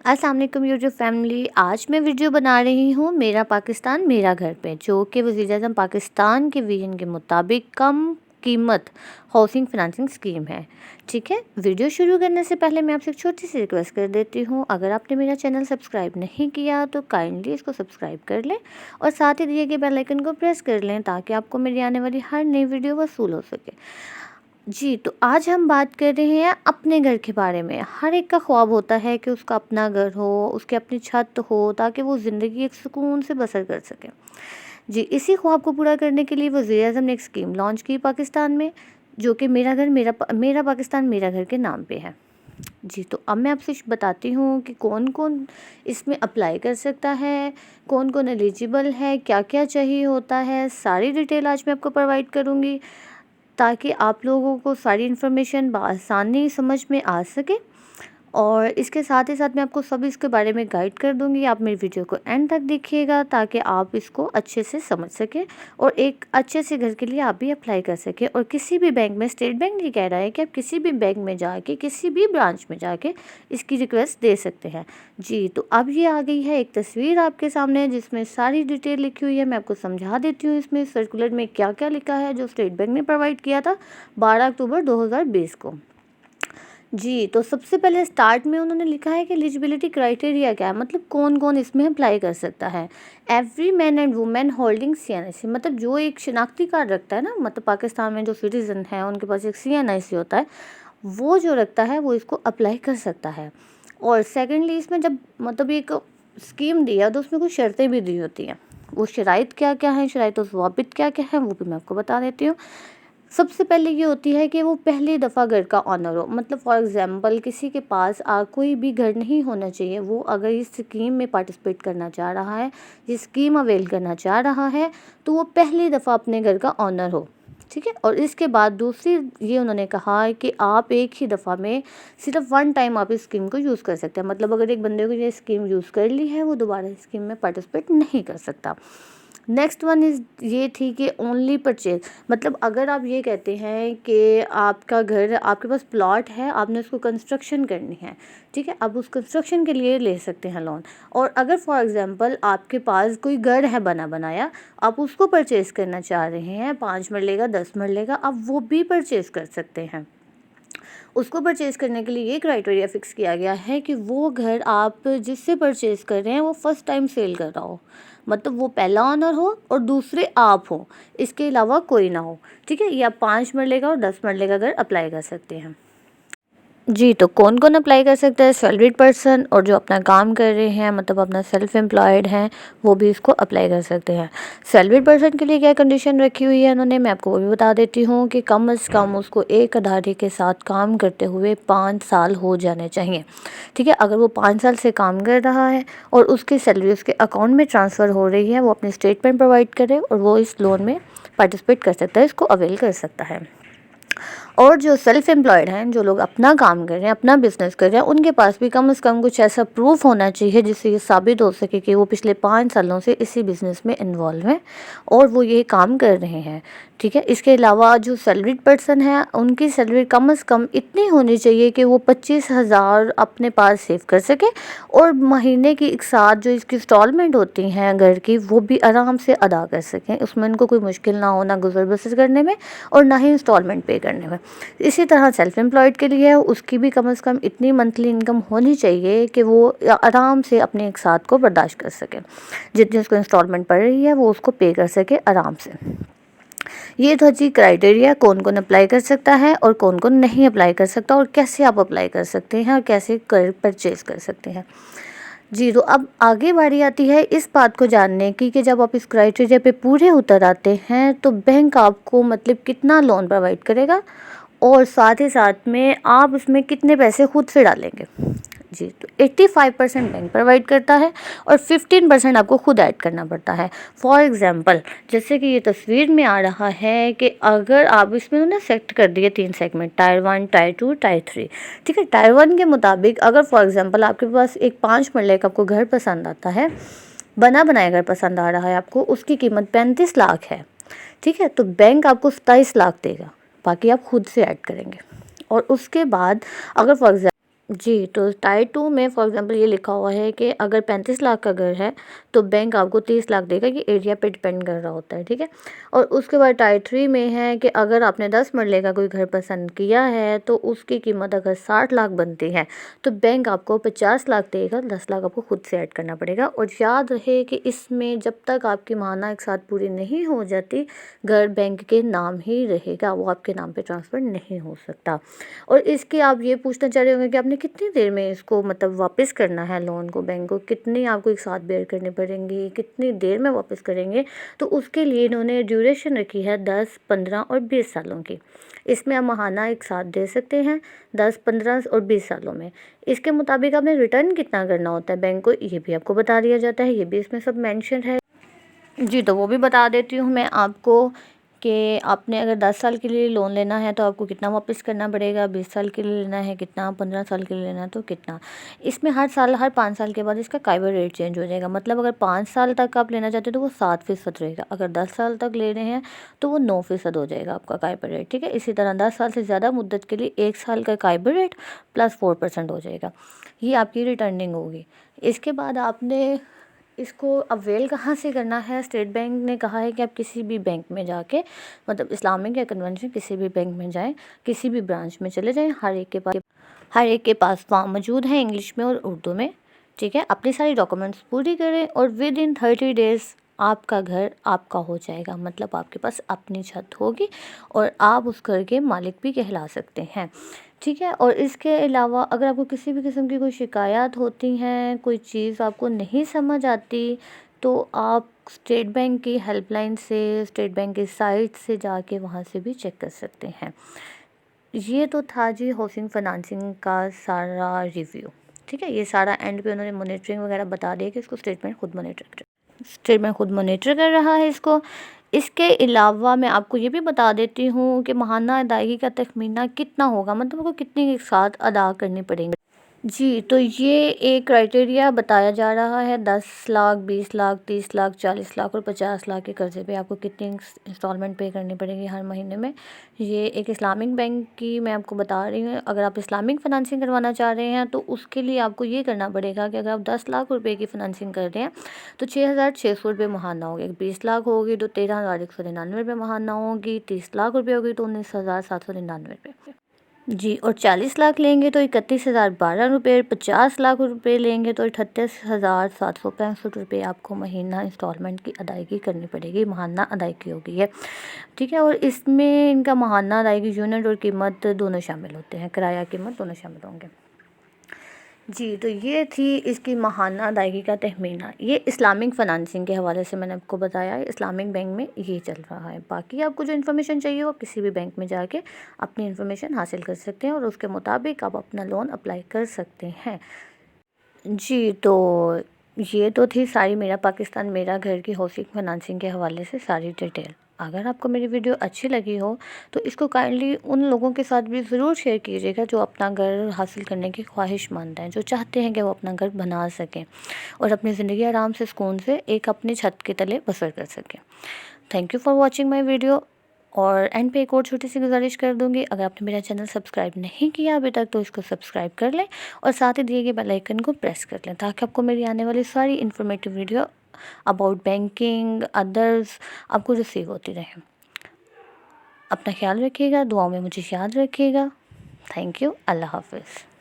अस्सलाम वालेकुम YouTube family. आज मैं वीडियो बना रही हूँ मेरा पाकिस्तान मेरा घर पे, जो कि वज़ीर-ए-आज़म पाकिस्तान के विज़न के मुताबिक कम कीमत हाउसिंग फाइनेंसिंग स्कीम है। ठीक है, वीडियो शुरू करने से पहले मैं आपसे एक छोटी सी रिक्वेस्ट कर देती हूँ, अगर आपने मेरा चैनल सब्सक्राइब नहीं किया तो काइंडली इसको सब्सक्राइब कर लें और साथ ही दिए गए बेल आइकन को प्रेस कर लें ताकि आपको मेरी आने वाली हर नई वीडियो वसूल हो सके। जी, तो आज हम बात कर रहे हैं अपने घर के बारे में। हर एक का ख्वाब होता है कि उसका अपना घर हो, उसकी अपनी छत हो, ताकि वो ज़िंदगी एक सुकून से बसर कर सके। जी, इसी ख्वाब को पूरा करने के लिए वज़ीर-ए-आज़म ने एक स्कीम लॉन्च की पाकिस्तान में, जो कि मेरा घर मेरा पाकिस्तान मेरा घर के नाम पे है। जी, तो अब मैं आपसे बताती हूँ कि कौन-कौन इसमें अप्लाई कर सकता है, कौन-कौन एलिजिबल है, क्या-क्या चाहिए होता है, सारी डिटेल आज मैं आपको प्रोवाइड करूँगी, ताकि आप लोगों को सारी इन्फॉर्मेशन बआसानी समझ में आ सके। और इसके साथ ही साथ मैं आपको सब इसके बारे में गाइड कर दूँगी। आप मेरी वीडियो को एंड तक देखिएगा ताकि आप इसको अच्छे से समझ सकें और एक अच्छे से घर के लिए आप भी अप्लाई कर सकें। और किसी भी बैंक में, स्टेट बैंक ये कह रहा है कि आप किसी भी बैंक में जाके, किसी भी ब्रांच में जाके इसकी रिक्वेस्ट दे सकते हैं। जी, तो अब ये आ गई है एक तस्वीर आपके सामने जिसमें सारी डिटेल लिखी हुई है। मैं आपको समझा देती हूँ इसमें सर्कुलर में क्या-क्या लिखा है, जो स्टेट बैंक ने प्रोवाइड किया था 12 अक्टूबर 2020 को। जी, तो सबसे पहले स्टार्ट में उन्होंने लिखा है कि एलिजिबिलिटी क्राइटेरिया क्या है, मतलब कौन-कौन इसमें अप्लाई कर सकता है। Every man and women holding CNIC, मतलब जो एक शनाख्ती कार्ड रखता है ना, मतलब पाकिस्तान में जो सिटीज़न है उनके पास एक सीएनआईसी होता है, वो जो रखता है वो इसको अप्लाई कर सकता है। और सेकेंडली इसमें जब मतलब एक स्कीम दी है तो उसमें कुछ शर्तें भी दी होती हैं। वो शराइत क्या-क्या हैं, शराइत और ज़वाबित क्या-क्या हैं, वो भी मैं आपको बता देती हूँ। सबसे पहले ये होती है कि वो पहली दफ़ा घर का ऑनर हो, मतलब फॉर एग्ज़ाम्पल किसी के पास कोई भी घर नहीं होना चाहिए। वो अगर इस स्कीम में पार्टिसिपेट करना चाह रहा है, ये स्कीम अवेल करना चाह रहा है, तो वो पहली दफ़ा अपने घर का ऑनर हो। ठीक है, और इसके बाद दूसरी ये उन्होंने कहा है कि आप एक ही दफ़ा में सिर्फ वन टाइम आप इस स्कीम को यूज़ कर सकते हैं। मतलब अगर एक बंदे को ये स्कीम यूज़ कर ली है, वो दोबारा इस स्कीम में पार्टिसिपेट नहीं कर सकता। नेक्स्ट वन इज़ ये थी कि ओनली परचेज, मतलब अगर आप ये कहते हैं कि आपका घर, आपके पास प्लॉट है, आपने उसको कंस्ट्रक्शन करनी है, ठीक है, आप उस कंस्ट्रक्शन के लिए ले सकते हैं लोन। और अगर फॉर एग्जांपल आपके पास कोई घर है बना बनाया, आप उसको परचेज़ करना चाह रहे हैं, 5 मरले का, 10 मरले का, आप वो भी परचेज़ कर सकते हैं। उसको परचेज़ करने के लिए ये क्राइटेरिया फ़िक्स किया गया है कि वो घर आप जिससे परचेज़ कर रहे हैं वो फर्स्ट टाइम सेल कर रहा हो, मतलब वो पहला ऑनर हो और दूसरे आप हो, इसके अलावा कोई ना हो। ठीक है, ये आप 5 मरले का और 10 मरले का घर अप्लाई कर सकते हैं। जी, तो कौन-कौन अप्लाई कर सकता है? सैलरीड पर्सन और जो अपना काम कर रहे हैं, मतलब अपना सेल्फ एम्प्लॉयड हैं, वो भी इसको अप्लाई कर सकते हैं। सैलरीड पर्सन के लिए क्या कंडीशन रखी हुई है इन्होंने, मैं आपको वो भी बता देती हूँ कि कम से कम उसको एक अदारे के साथ काम करते हुए 5 साल हो जाने चाहिए। ठीक है, अगर वो 5 साल से काम कर रहा है और उसकी सैलरी उसके अकाउंट में ट्रांसफ़र हो रही है, वो अपनी स्टेटमेंट प्रोवाइड करे और वो इस लोन में पार्टिसिपेट कर सकता है, इसको अवेल कर सकता है। और जो सेल्फ एम्प्लॉयड हैं, जो लोग अपना काम कर रहे हैं, अपना बिज़नेस कर रहे हैं, उनके पास भी कम से कम कुछ ऐसा प्रूफ होना चाहिए जिससे ये साबित हो सके कि वो पिछले 5 सालों से इसी बिज़नेस में इन्वॉल्व हैं और वो ये काम कर रहे हैं। ठीक है, इसके अलावा जो सैलरीड पर्सन है, उनकी सैलरी कम से कम इतनी होनी चाहिए कि वो 25,000 अपने पास सेव कर सके और महीने की एक साथ जो इसकी इंस्टॉलमेंट होती हैं घर की, वो भी आराम से अदा कर सकें। उसमें उनको कोई मुश्किल ना हो, ना गुजर बसर करने में और ना ही इंस्टॉलमेंट पे करने में। इसी तरह सेल्फ एम्प्लॉयड के लिए उसकी भी कम से कम इतनी मंथली इनकम होनी चाहिए कि वो आराम से अपने एक साथ को बर्दाश्त कर सके, जितनी उसको इंस्टॉलमेंट पड़ रही है वो उसको पे कर सके आराम से। ये था जी क्राइटेरिया, कौन कौन अप्लाई कर सकता है और कौन कौन नहीं अप्लाई कर सकता और कैसे आप अप्लाई कर सकते हैं और कैसे परचेज़ कर सकते हैं। जी, तो अब आगे बारी आती है इस बात को जानने की कि जब आप इस क्राइटेरिया पे पूरे उतर आते हैं तो बैंक आपको मतलब कितना लोन प्रोवाइड करेगा और साथ ही साथ में आप उसमें कितने पैसे खुद से डालेंगे। जी, तो 85% बैंक प्रोवाइड करता है और 15% आपको खुद ऐड करना पड़ता है। फॉर एग्ज़ाम्पल, जैसे कि ये तस्वीर में आ रहा है कि अगर आप इसमें ना सेलेक्ट कर दिए 3 सेगमेंट, टायर 1, टायर 2, टायर 3। ठीक है, टायर 1 के मुताबिक अगर फॉर एग्ज़ाम्पल आपके पास एक 5 मरले का आपको घर पसंद आता है, बना बनाया घर पसंद आ रहा है आपको, उसकी कीमत 35 लाख है। ठीक है, तो बैंक आपको 27 लाख देगा, बाकी आप खुद से ऐड करेंगे। और उसके बाद अगर फॉर एग्ज़ाम्पल जी, तो टाइप 2 में फॉर एग्ज़ाम्पल ये लिखा हुआ है कि अगर 35 लाख का घर है, तो बैंक आपको 30 लाख देगा, ये एरिया पे डिपेंड कर रहा होता है, ठीक है? और उसके बाद टाइप 3 में है कि अगर आपने 10 मरले का कोई घर पसंद किया है, तो उसकी कीमत अगर 60 लाख बनती है, तो बैंक आपको 50 लाख देगा, 10 लाख आपको खुद से ऐड करना पड़ेगा। और याद रहे कि इसमें जब तक आपकी माहाना एक साथ पूरी नहीं हो जाती, घर बैंक के नाम ही रहेगा, वो आपके नाम पे ट्रांसफ़र नहीं हो सकता। और इसके आप ये पूछना चाह रहे होंगे कि आपने कितनी देर में इसको मतलब वापस करना है लोन को, बैंक को कितनी आपको एक साथ बेयर करनी पड़ेंगी, कितनी देर में वापस करेंगे, तो उसके लिए इन्होंने ड्यूरेशन रखी है 10, 15 और 20 सालों की। इसमें आप माहाना एक साथ दे सकते हैं 10, 15 और 20 सालों में। इसके मुताबिक आपने रिटर्न कितना करना होता है बैंक को, ये भी आपको बता दिया जाता है, ये भी इसमें सब मेंशन है। जी, तो वो भी बता देती हूँ मैं आपको कि आपने अगर 10 साल के लिए लोन लेना है तो आपको कितना वापस करना पड़ेगा, 20 साल के लिए लेना है कितना, 15 साल के लिए लेना है तो कितना। इसमें हर साल, हर 5 साल के बाद इसका काइबर रेट चेंज हो जाएगा। मतलब अगर 5 साल तक आप लेना चाहते हो तो वो 7% रहेगा, अगर 10 साल तक ले रहे हैं तो वो 9% हो जाएगा आपका काइबर रेट, ठीक है। इसी तरह 10 साल से ज़्यादा मुद्दत के लिए 1 साल का काइबर रेट प्लस 4% हो जाएगा। ये आपकी रिटर्निंग होगी। इसके बाद आपने इसको अवेल कहाँ से करना है, स्टेट बैंक ने कहा है कि आप किसी भी बैंक में जाके, मतलब इस्लामिक या कन्वेंशन किसी भी बैंक में जाएं, किसी भी ब्रांच में चले जाएं, हर एक के पास फॉर्म मौजूद है इंग्लिश में और उर्दू में, ठीक है। अपनी सारी डॉक्यूमेंट्स पूरी करें और विद इन 30 डेज़ आपका घर आपका हो जाएगा, मतलब आपके पास अपनी छत होगी और आप उस घर के मालिक भी कहला सकते हैं, ठीक है। और इसके अलावा अगर आपको किसी भी किस्म की कोई शिकायत होती हैं, कोई चीज़ आपको नहीं समझ आती, तो आप स्टेट बैंक की हेल्पलाइन से, स्टेट बैंक की साइट से जाके वहाँ से भी चेक कर सकते हैं। ये तो था जी हाउसिंग फाइनेंसिंग का सारा रिव्यू, ठीक है। ये सारा एंड पे उन्होंने मॉनिटरिंग वगैरह बता दिया कि इसको स्टेट बैंक खुद मॉनिटर कर रहा है इसको। इसके अलावा मैं आपको ये भी बता देती हूँ कि माहाना अदायगी का तखमीना कितना होगा, मतलब आपको कितनी एक साथ अदा करनी पड़ेंगी। जी, तो ये एक क्राइटेरिया बताया जा रहा है 10 लाख, 20 लाख, 30 लाख, 40 लाख और 50 लाख के कर्ज़े पे आपको कितनी इंस्टॉलमेंट पे करनी पड़ेगी हर महीने में। ये एक इस्लामिक बैंक की मैं आपको बता रही हूँ। अगर आप इस्लामिक फ़ाइनेंसिंग करवाना चाह रहे हैं तो उसके लिए आपको ये करना पड़ेगा कि अगर आप 10 लाख रुपए की फ़ाइनेंसिंग कर रहे हैं तो 6,600 रुपये माहाना होगी। 20 लाख होगी तो 13,199 रुपये माहाना होगी। 30 लाख रुपये होगी तो 19,799 रुपये। जी, और 40 लाख लेंगे तो 31,012 रुपये, 50 लाख रुपए लेंगे तो 38,765 रुपये आपको महीना इंस्टॉलमेंट की अदायगी करनी पड़ेगी, माहाना अदायगी होगी है, ठीक है। और इसमें इनका माहाना अदायगी यूनिट और कीमत दोनों शामिल होते हैं, किराया कीमत दोनों शामिल होंगे। जी, तो ये थी इसकी माहाना अदायगी का तखमीना। ये इस्लामिक फ़ाइनेंसिंग के हवाले से मैंने आपको बताया है, इस्लामिक बैंक में ये चल रहा है। बाकी आपको जो इन्फॉर्मेशन चाहिए हो किसी भी बैंक में जाके अपनी इन्फॉर्मेशन हासिल कर सकते हैं और उसके मुताबिक आप अपना लोन अप्लाई कर सकते हैं। जी, तो ये तो थी सारी मेरा पाकिस्तान मेरा घर की हाउसिंग फाइनेंसिंग के हवाले से सारी डिटेल। अगर आपको मेरी वीडियो अच्छी लगी हो तो इसको काइंडली उन लोगों के साथ भी ज़रूर शेयर कीजिएगा जो अपना घर हासिल करने की ख्वाहिशमंद हैं, जो चाहते हैं कि वो अपना घर बना सकें और अपनी ज़िंदगी आराम से सुकून से एक अपनी छत के तले बसर कर सकें। Thank you for watching my video. और एंड पे एक और छोटी सी गुजारिश कर दूंगी, अगर आपने मेरा चैनल सब्सक्राइब नहीं किया अभी तक तो इसको सब्सक्राइब कर लें और साथ ही दिए गए बेल आइकन को प्रेस कर लें ताकि आपको मेरी आने वाली सारी informative video about banking others आपको रिसीव होती रहे। अपना ख्याल रखिएगा, दुआओं में मुझे याद रखिएगा। Thank you. अल्लाह हाफिज़।